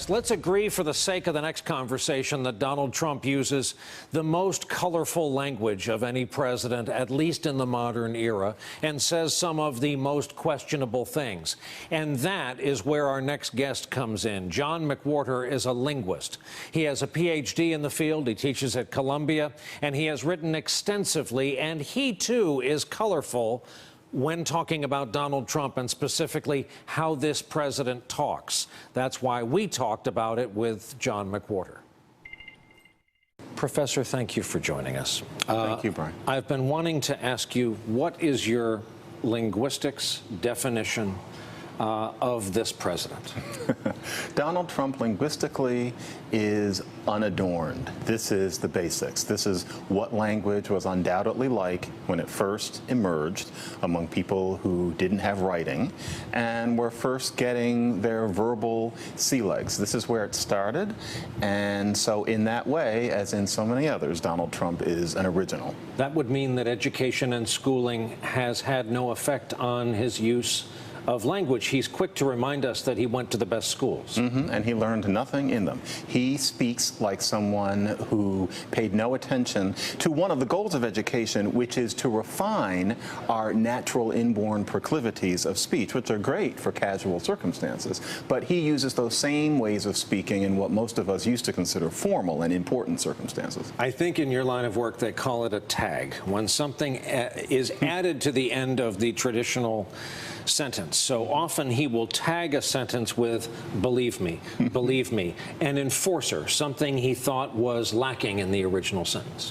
Let's agree for the sake of the next conversation that Donald Trump uses the most colorful language of any president, at least in the modern era, and says some of the most questionable things. And that is where our next guest comes in. John McWhorter is a linguist. He has a PhD in the field. He teaches at Columbia, and he has written extensively, and he, too, is colorful when talking about Donald Trump and specifically how this president talks. That's why we talked about it with John McWhorter. Professor, thank you for joining us. Thank you, Brian. I've been wanting to ask you, what is your linguistics definition of this president? Donald Trump linguistically is unadorned. This is the basics. This is what language was undoubtedly like when it first emerged among people who didn't have writing and were first getting their verbal sea legs. This is where it started. And so in that way, as in so many others, Donald Trump is an original. That would mean that education and schooling has had no effect on his use of language. He's quick to remind us that he went to the best schools. And he learned nothing in them. He speaks like someone who paid no attention to one of the goals of education, which is to refine our natural inborn proclivities of speech, which are great for casual circumstances. But he uses those same ways of speaking in what most of us used to consider formal and important circumstances. I think in your line of work they call it a tag, when something is added to the end of the traditional sentence. So often he will tag a sentence with believe me, an enforcer, something he thought was lacking in the original sentence.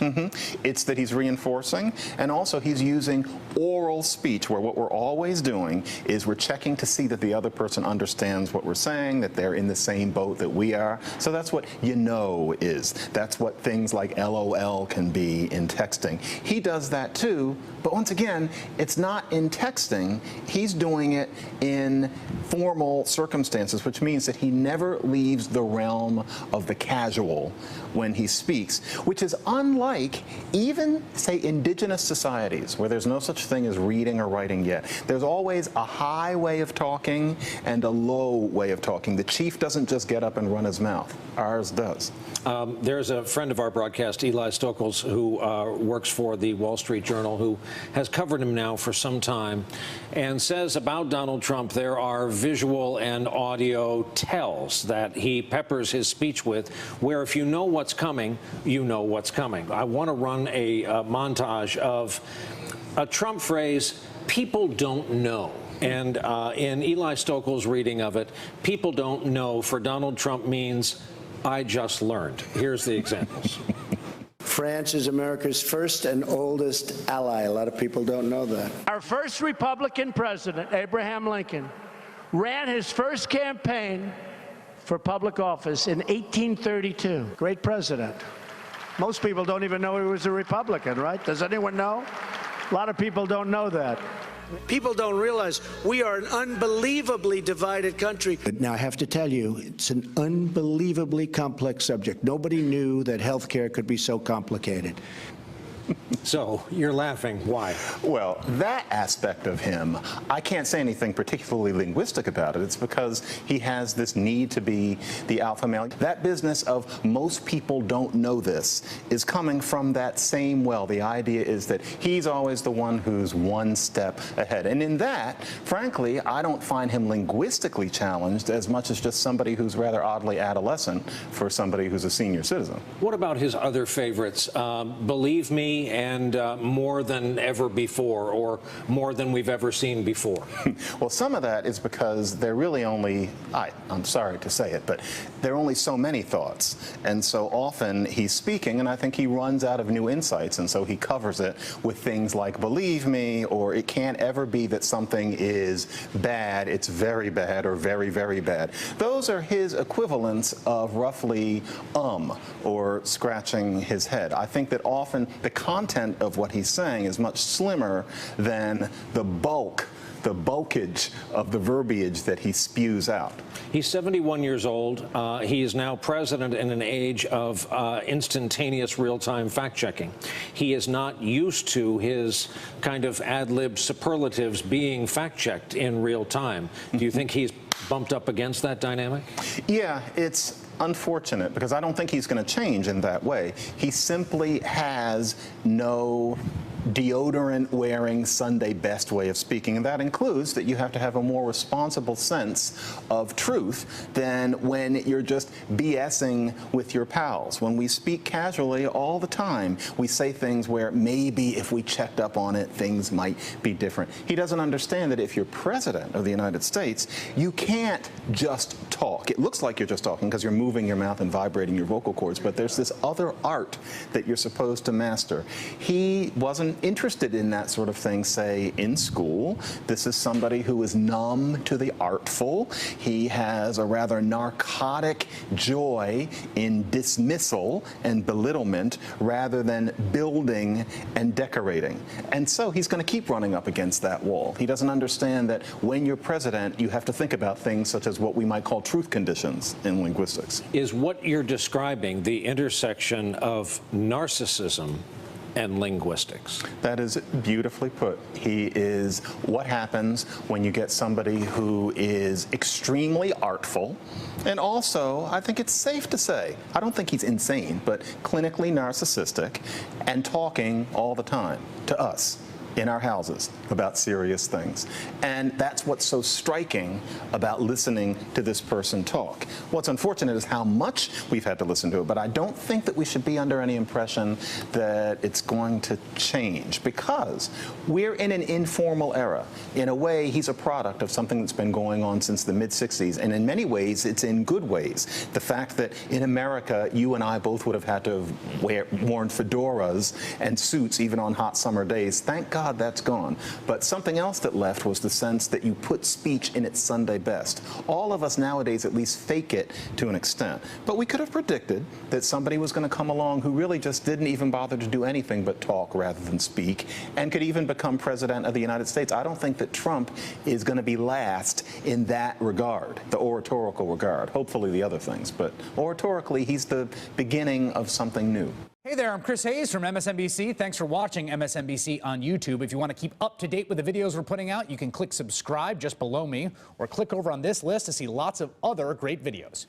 It's that he's reinforcing, and also he's using oral speech, where what we're always doing is we're checking to see that the other person understands what we're saying, that they're in the same boat that we are. So that's what you know is. That's what things like LOL can be in texting. He does that too, but once again, it's not in texting. He's doing it in formal circumstances, which means that he never leaves the realm of the casual when he speaks, which is unlike even, say, indigenous societies where there's no such thing as reading or writing yet. There's always a high way of talking and a low way of talking. The chief doesn't just get up and run his mouth. Ours does. There's a friend of our broadcast, Eli Stokols, who works for the Wall Street Journal, who has covered him now for some time, and says about Donald Trump there are visual and audio tells that he peppers his speech with, where if you know what's coming, you know what's coming. I want to run a montage of a Trump phrase, people don't know. And in Eli Stokols' reading of it, people don't know for Donald Trump means I just learned. Here's the examples. France is America's first and oldest ally. A lot of people don't know that. Our first Republican president, Abraham Lincoln, ran his first campaign for public office in 1832. Great president. Most people don't even know he was a Republican, right? Does anyone know? A lot of people don't know that. People don't realize we are an unbelievably divided country. Now, I have to tell you, it's an unbelievably complex subject. Nobody knew that health care could be so complicated. So, you're laughing. Why? Well, that aspect of him, I can't say anything particularly linguistic about it. It's because he has this need to be the alpha male. That business of most people don't know this is coming from that same well. The idea is that he's always the one who's one step ahead. And in that, frankly, I don't find him linguistically challenged as much as just somebody who's rather oddly adolescent for somebody who's a senior citizen. What about his other favorites? Believe me, and more than ever before, or more than we've ever seen before? Well, some of that is because they're really only, I'm sorry to say it, but there are only so many thoughts. And so often he's speaking, and I think he runs out of new insights, and so he covers it with things like believe me, or it can't ever be that something is bad, it's very bad, or very, very bad. Those are his equivalents of roughly or scratching his head. I think that often the content of what he's saying is much slimmer than the bulkage of the verbiage that he spews out. He's 71 years old. He is now president in an age of instantaneous real-time fact-checking. He is not used to his kind of ad-lib superlatives being fact-checked in real time. Do you think he's bumped up against that dynamic? Yeah, it's unfortunate because I don't think he's going to change in that way. He simply has no deodorant-wearing Sunday best way of speaking, and that includes that you have to have a more responsible sense of truth than when you're just BSing with your pals. When we speak casually all the time, we say things where maybe if we checked up on it, things might be different. He doesn't understand that if you're president of the United States, you can't just talk. It looks like you're just talking because you're moving your mouth and vibrating your vocal cords, but there's this other art that you're supposed to master. He wasn't interested in that sort of thing, say, in school. This is somebody who is numb to the artful. He has a rather narcotic joy in dismissal and belittlement rather than building and decorating. And so he's going to keep running up against that wall. He doesn't understand that when you're president, you have to think about things such as what we might call truth conditions in linguistics. Is what you're describing the intersection of narcissism and linguistics? That is beautifully put. He is what happens when you get somebody who is extremely artful, and also, I think it's safe to say, I don't think he's insane, but clinically narcissistic and talking all the time to us in our houses about serious things. And that's what's so striking about listening to this person talk. What's unfortunate is how much we've had to listen to it, but I don't think that we should be under any impression that it's going to change, because we're in an informal era. In a way, he's a product of something that's been going on since the mid-60s, and in many ways, it's in good ways. The fact that in America, you and I both would have had to have worn fedoras and suits even on hot summer days, thank God that's gone. But something else that left was the sense that you put speech in its Sunday best. All of us nowadays at least fake it to an extent. But we could have predicted that somebody was going to come along who really just didn't even bother to do anything but talk rather than speak, and could even become president of the United States. I don't think that Trump is going to be last in that regard, the oratorical regard. Hopefully the other things, but oratorically, he's the beginning of something new. Hey there, I'm Chris Hayes from MSNBC. Thanks for watching MSNBC on YouTube. If you want to keep up to date with the videos we're putting out, you can click subscribe just below me, or click over on this list to see lots of other great videos.